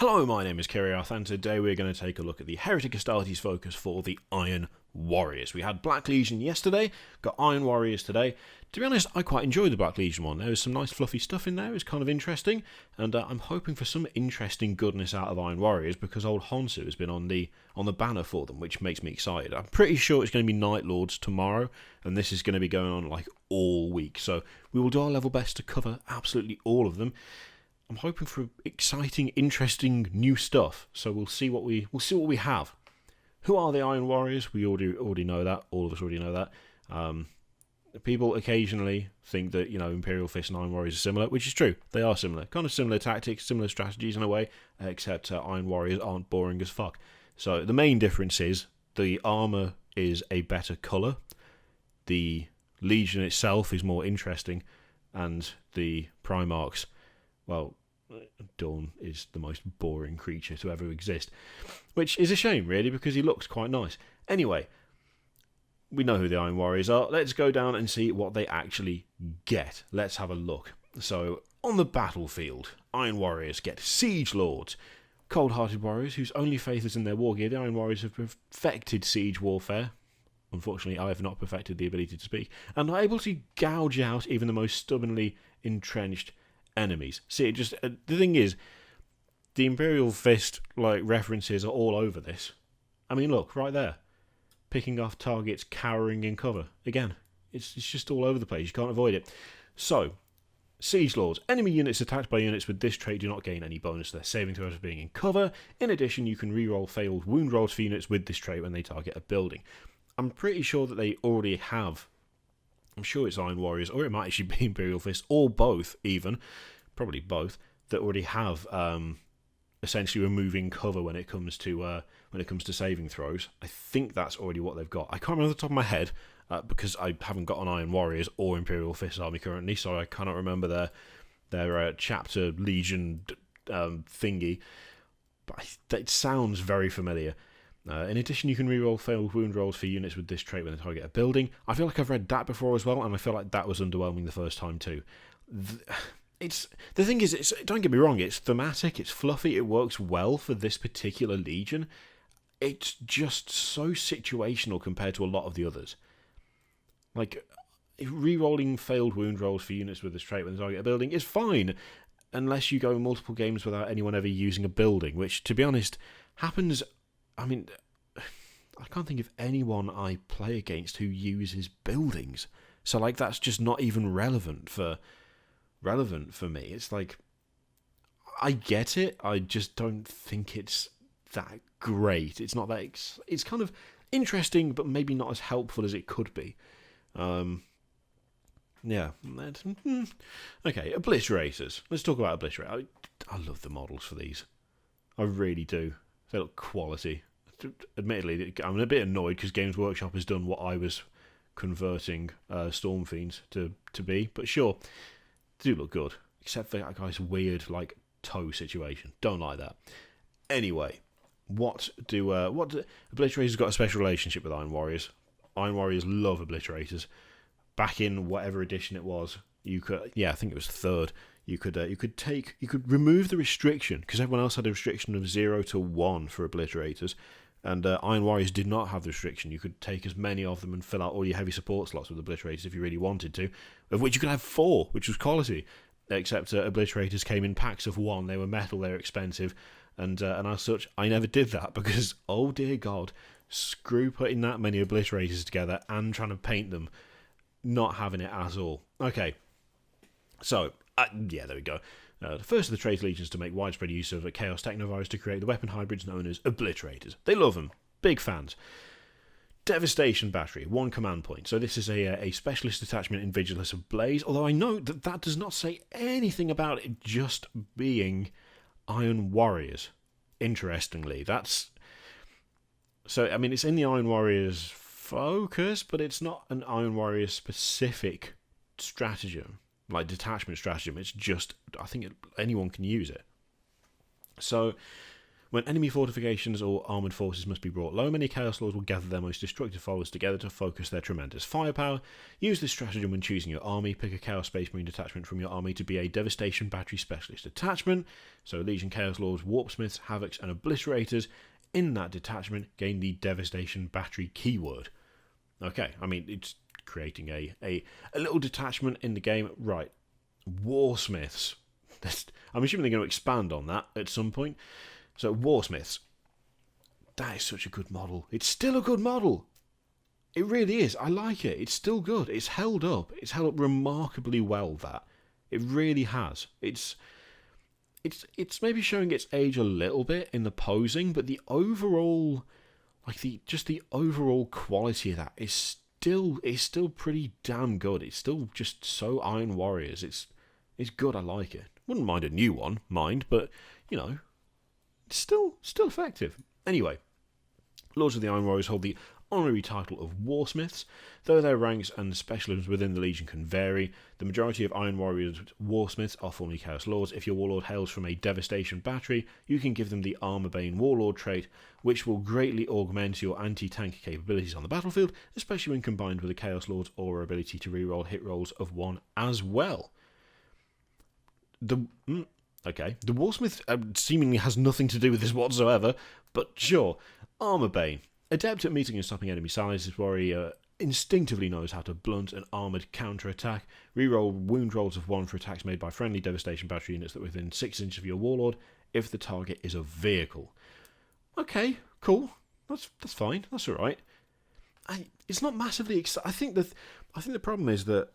Hello, my name is Kiriath, and today we're going to take a look at the Heretic Astartes focus for the Iron Warriors. We had Black Legion yesterday, got Iron Warriors today. To be honest, I quite enjoyed the Black Legion one. There was some nice fluffy stuff in there, it was kind of interesting, and I'm hoping for some interesting goodness out of Iron Warriors because old Honsu has been on the banner for them, which makes me excited. I'm pretty sure it's going to be Night Lords tomorrow, and this is going to be going on like all week, so we will do our level best to cover absolutely all of them. I'm hoping for exciting, interesting new stuff. So we'll see what we have. Who are the Iron Warriors? We already know that. All of us already know that. People occasionally think that Imperial Fist and Iron Warriors are similar, which is true. They are similar, kind of similar tactics, similar strategies in a way, except Iron Warriors aren't boring as fuck. So the main difference is the armor is a better color. The Legion itself is more interesting, and the Primarchs, well, Dawn is the most boring creature to ever exist, which is a shame, really, because he looks quite nice. Anyway, we know who the Iron Warriors are. Let's go down and see what they actually get. Let's have a look. So, on the battlefield, Iron Warriors get Siege Lords, cold-hearted warriors whose only faith is in their war gear. The Iron Warriors have perfected siege warfare. Unfortunately, I have not perfected the ability to speak, and are able to gouge out even the most stubbornly entrenched enemies. See, the thing is, the Imperial Fist references are all over this. I mean, look right there, picking off targets cowering in cover. Again, it's just all over the place. You can't avoid it. So, Siege Lords. Enemy units attacked by units with this trait do not gain any bonus to their saving throws for being in cover. In addition, you can reroll failed wound rolls for units with this trait when they target a building. I'm pretty sure that they already have. I'm sure it's Iron Warriors, or it might actually be Imperial Fist, or both even, probably both, that already have essentially removing cover when it comes to saving throws. I think that's already what they've got. I can't remember off the top of my head because I haven't got an Iron Warriors or Imperial Fist army currently, so I cannot remember their chapter Legion thingy. But it sounds very familiar. In addition, you can reroll failed wound rolls for units with this trait when they target a building. I feel like I've read that before as well, and I feel like that was underwhelming the first time too. The thing is, don't get me wrong, it's thematic, it's fluffy, it works well for this particular Legion. It's just so situational compared to a lot of the others. Like, rerolling failed wound rolls for units with this trait when they target a building is fine, unless you go multiple games without anyone ever using a building, which, to be honest, happens. I mean, I can't think of anyone I play against who uses buildings. So, that's just not even relevant for me. It's like, I get it, I just don't think it's that great. It's not that. It's kind of interesting, but maybe not as helpful as it could be. Yeah. Okay, Obliterators. Let's talk about Obliterator. I love the models for these. I really do. They look quality. Admittedly, I'm a bit annoyed because Games Workshop has done what I was converting Storm Fiends to be, but sure, they do look good. Except for that guy's weird toe situation. Don't like that. Anyway, what do Obliterators got a special relationship with Iron Warriors? Iron Warriors love Obliterators. Back in whatever edition it was, you could, I think it was third. You could remove the restriction, because everyone else had a restriction of 0 to 1 for Obliterators, and Iron Warriors did not have the restriction. You could take as many of them and fill out all your heavy support slots with Obliterators if you really wanted to, of which you could have 4, which was quality, except Obliterators came in packs of 1. They were metal, they were expensive, and as such, I never did that, because, oh dear God, screw putting that many Obliterators together and trying to paint them, not having it at all. Okay, so, there we go. The first of the traitor legions to make widespread use of a Chaos Technovirus to create the weapon hybrids known as Obliterators. They love them. Big fans. Devastation Battery, 1 command point. So this is a specialist detachment in Vigilus of Blaze, although I know that does not say anything about it just being Iron Warriors. Interestingly, so, I mean, it's in the Iron Warriors focus, but it's not an Iron Warriors specific stratagem. Detachment stratagem, it's just, I think anyone can use it. So, When enemy fortifications or armoured forces must be brought low, many Chaos Lords will gather their most destructive followers together to focus their tremendous firepower. Use this stratagem when choosing your army. Pick a Chaos Space Marine detachment from your army to be a Devastation Battery Specialist detachment. So Legion Chaos Lords, Warpsmiths, Havocs and Obliterators. In that detachment, gain the Devastation Battery keyword. Okay, I mean, it's creating a little detachment in the game. Right, Warsmiths. I'm assuming they're going to expand on that at some point. So, Warsmiths. That is such a good model. It's still a good model. It really is. I like it. It's still good. It's held up. It's held up remarkably well, that. It really has. It's maybe showing its age a little bit in the posing, but the overall, like the overall quality of that is still pretty damn good. It's still just so Iron Warriors. It's good. I like it. Wouldn't mind a new one, but you know, it's still effective. Anyway, Lords of the Iron Warriors hold the honorary title of Warsmiths. Though their ranks and specialisms within the Legion can vary, the majority of Iron Warriors Warsmiths are formerly Chaos Lords. If your Warlord hails from a Devastation battery, you can give them the Armor Bane Warlord trait, which will greatly augment your anti-tank capabilities on the battlefield, especially when combined with a Chaos Lord's aura ability to reroll hit rolls of 1 as well. The Warsmith seemingly has nothing to do with this whatsoever, but sure. Armor Bane. Adept at meeting and stopping enemy size, this warrior instinctively knows how to blunt an armoured counter-attack. Reroll wound rolls of 1 for attacks made by friendly Devastation battery units that are within 6 inches of your warlord if the target is a vehicle. Okay, cool. That's fine. That's alright. It's not massively exciting. I think the problem is that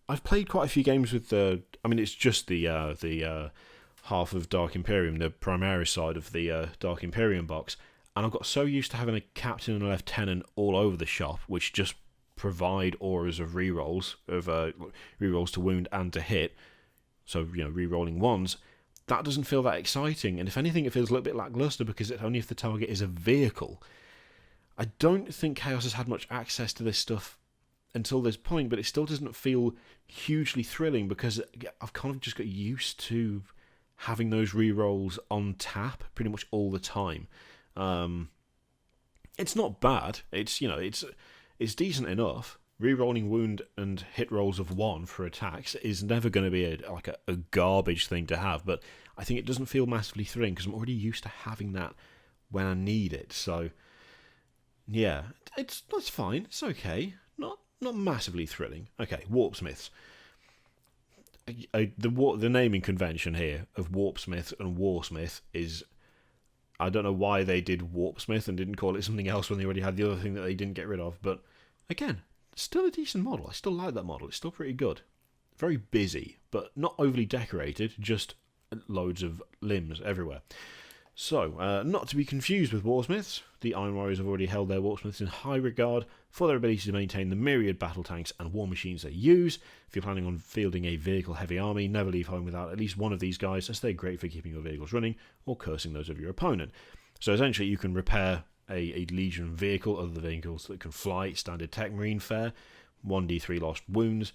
I've played quite a few games with it's just the half of Dark Imperium, the Primaris side of the Dark Imperium box, and I've got so used to having a captain and a lieutenant all over the shop, which just provide auras of rerolls, rerolls to wound and to hit, so, you know, rerolling ones, that doesn't feel that exciting, and if anything it feels a little bit lackluster because it's only if the target is a vehicle. I don't think Chaos has had much access to this stuff until this point, but it still doesn't feel hugely thrilling because I've kind of just got used to having those rerolls on tap pretty much all the time. It's not bad. It's decent enough. Rerolling wound and hit rolls of 1 for attacks is never going to be a garbage thing to have, but I think it doesn't feel massively thrilling because I'm already used to having that when I need it. So yeah, that's fine. It's okay. Not massively thrilling. Okay, Warpsmiths. The naming convention here of Warpsmith and Warsmith is, I don't know why they did Warpsmith and didn't call it something else when they already had the other thing that they didn't get rid of, but again, still a decent model. I still like that model. It's still pretty good. Very busy, but not overly decorated, just loads of limbs everywhere. So, not to be confused with Warsmiths, the Iron Warriors have already held their Warpsmiths in high regard for their ability to maintain the myriad battle tanks and war machines they use. If you're planning on fielding a vehicle-heavy army, never leave home without at least one of these guys, as they're great for keeping your vehicles running or cursing those of your opponent. So essentially you can repair a Legion vehicle, other than vehicles that can fly, standard tech marine fare, 1d3 lost wounds,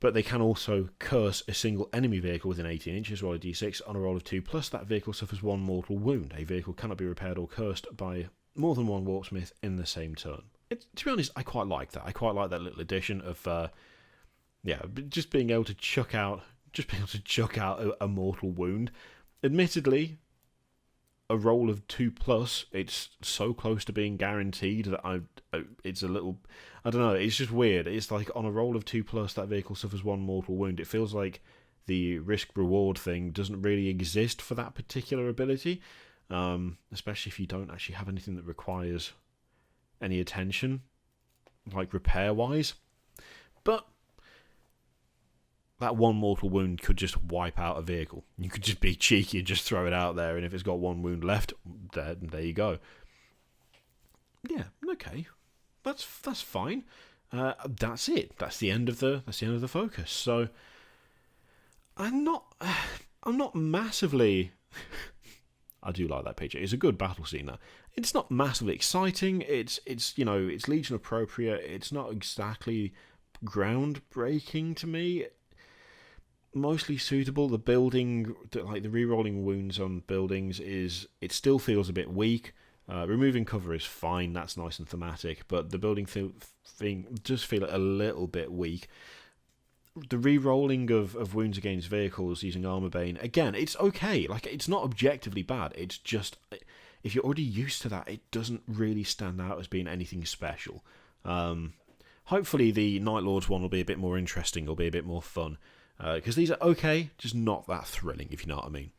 but they can also curse a single enemy vehicle within 18 inches, roll a d6, on a roll of 2, plus that vehicle suffers 1 mortal wound. A vehicle cannot be repaired or cursed by more than 1 Warpsmith in the same turn. To be honest, I quite like that. I quite like that little addition of, just being able to chuck out a mortal wound. Admittedly, a roll of 2+, it's so close to being guaranteed that it's a little, I don't know, it's just weird. It's like on a roll of 2+, that vehicle suffers 1 mortal wound. It feels like the risk-reward thing doesn't really exist for that particular ability, especially if you don't actually have anything that requires any attention, like repair-wise. But that 1 mortal wound could just wipe out a vehicle. You could just be cheeky and just throw it out there, and if it's got 1 wound left, there you go. Yeah, okay, that's fine. That's it. That's the end of the focus. So I'm not massively. I do like that picture. It's a good battle scene. That it's not massively exciting. It's it's Legion appropriate. It's not exactly groundbreaking to me. mostly suitable. The building, like the re-rolling wounds on buildings, it still feels a bit weak. Removing cover is fine, that's nice and thematic, but the building thing does feel a little bit weak. The re-rolling of wounds against vehicles using armor bane, again, it's okay. Like, it's not objectively bad. It's just, if you're already used to that, it doesn't really stand out as being anything special. Hopefully the Night Lords one will be a bit more interesting, or be a bit more fun. Because these are okay, just not that thrilling, if you know what I mean.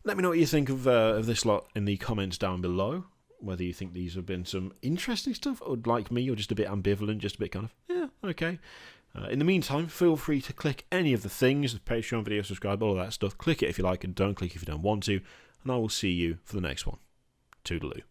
Let me know what you think of this lot in the comments down below. Whether you think these have been some interesting stuff, or like me, or just a bit ambivalent, just a bit kind of, yeah, okay. In the meantime, feel free to click any of the things, the Patreon video, subscribe, all of that stuff. Click it if you like, and don't click if you don't want to. And I will see you for the next one. Toodaloo.